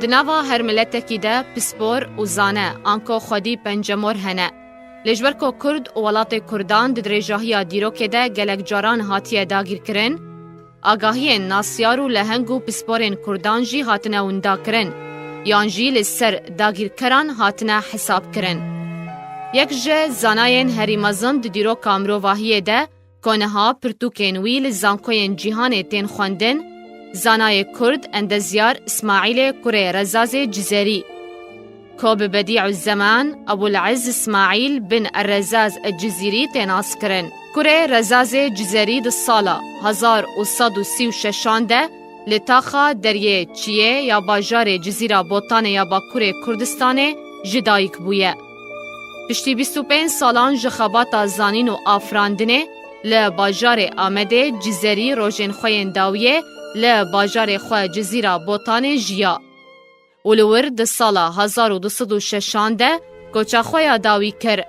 دناوا هر ملتکی ده پسپور و زانه آنکو خودی پنجمور هنه. لجبر کو کرد و ولات کردان ددرجاهیا دیروک ده گلک جاران هاتیه داگیر کرن، آگاهی ناسیار و لهنگ و پسپورین کردان جی هاتنه وندا کرن، یان جی لسر داگیر کران هاتنه حساب کرن. یک جه زاناین هریمازن دیرو کامرواهیه ده کنها پرتوکین ویل زانکوین جیهان تین خواندن، زانای کرد اندزیار اسماعیل کوره رزاز جزیری که به بدیع الزمان ابو العز اسماعیل بن الرزاز الجزیری تناس کرن. کوره رزاز جزیری ده سالا 1136 ده لطاخا دریه چیه یا باجار جزیره بوتان یا با کوره کردستان جدایک بویه. پشتی 25 سالان جخابات زانین و آفراندنه لباجار آمده جزیری روژن خوین داویه لباجار خواه جزیره بوتان جیا. ولور ده سالا 1206 ده گوچا خواه داوی کر.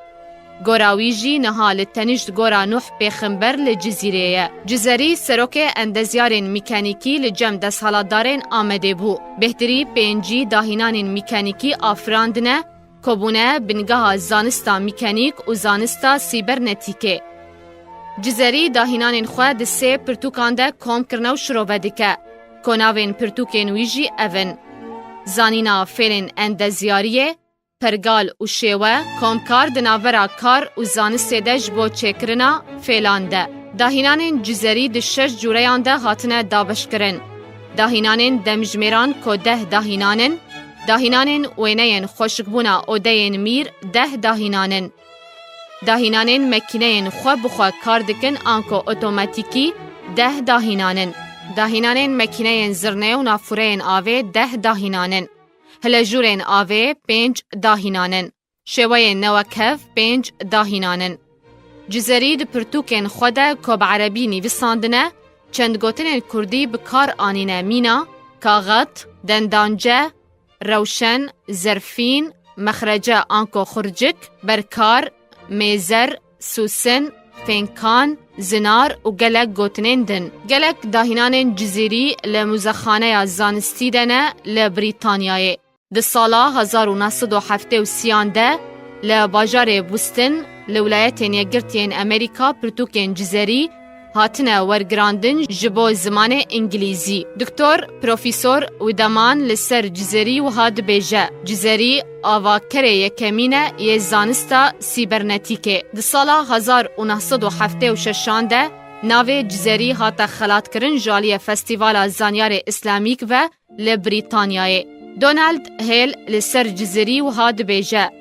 گوراوی جی نها لتنیشت گورا نوح پیخمبر لجزیره. جزیری سروک اندزیارین میکانیکی لجم دست حالدارین آمده بو. بهتری پینجی داهینانین میکانیکی آفراندنه کبونه بنگاه زانستا میکانیک و زانستا سیبرنتیکه. جزیری داهینانین خواه ده سه پرتوکان ده کام کرنو شروع دکه. کناوین پرتوکین ویجی اون. زانینا فیلن اندزیاریه، پرگال و شیوه، کامکار دناورا کار و زانسته ده جبو چکرنا فیلان ده. داهینانین جزیری ده 6 جوریان ده هاتنه دابش کرن. داهینانین دمجمیران که 10 داهینانین، داهینانین وینین خوشکبونا او دین میر 10 داهینانین. داهینانین مکینین خواه بخواه کار دکن آنکو اتوماتیکی 10 داهینانین. داهینانین مکینین زرنه و نافورین آوه 10 داهینانین. هلجورین آوه 5 داهینانین. شوی نوکف 5 داهینانین. جزیری ده پرتوکین خوده که بعربی نیویساندنه چند گوتنین کردی بکار آنینه مینا، کاغط، دندانجه، روشن، زرفین، مخرجه آنکو خرجک، برکار، میزر، سوسن، فینکان، زنار و گلک گوتنین دن. گلک داهینان جزیری لمزخانه زانستی دنه لبریتانیای. ده سالا 1937 ده لباجار بوستن لولایتین یگرتین امریکا پرتوکین جزیری هاتنه ورگراندن جبو زمان انگلیزی. دکتور پروفیسور ودمان لسر جزیری و هاد بیجه. جزیری آواکره یکمینه یه زانستا سیبرنتیکه. ده سالا 1976 ده ناوی جزیری هاتا خلات کرن جالی فستیوال زانیار اسلامیک و لبریتانیای. دونالد هیل لسر جزیری و هاد بیجه.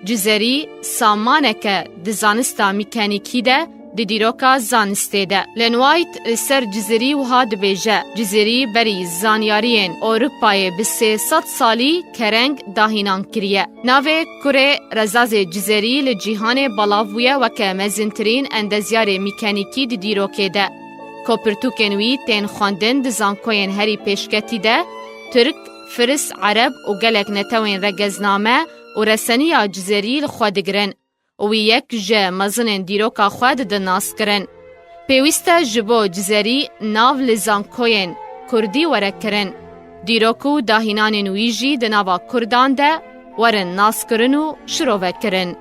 جزیری سامانه که ده زانستا میکانیکی ده دی دیروکا زانسته ده. لنوایت سر جزیری و هاد بیجه. جزیری بری زانیارین اوروپای به 300 سالی کرنگ داهینان کریه. ناوه کوره رزاز جزیری لجیهان بلاویه وکه مزنترین اندزیار میکانیکی دی دیروکه ده. کوپرتوکنوی تین خواندن ده زانکوین هری پیشکتی ده. ترک، فرس، عرب و گلک نتوین رگزنامه و رسنی جزیری لخوادگرن. و یک جه مزنین دیروکا خواد ده ناس کرن. پیوسته جبو جزیری ناو لزانکوین کردی وره کرن. دیروکو داهینان نویجی ده ناوا کردان ده ورن ناس کرن و شروع کرن.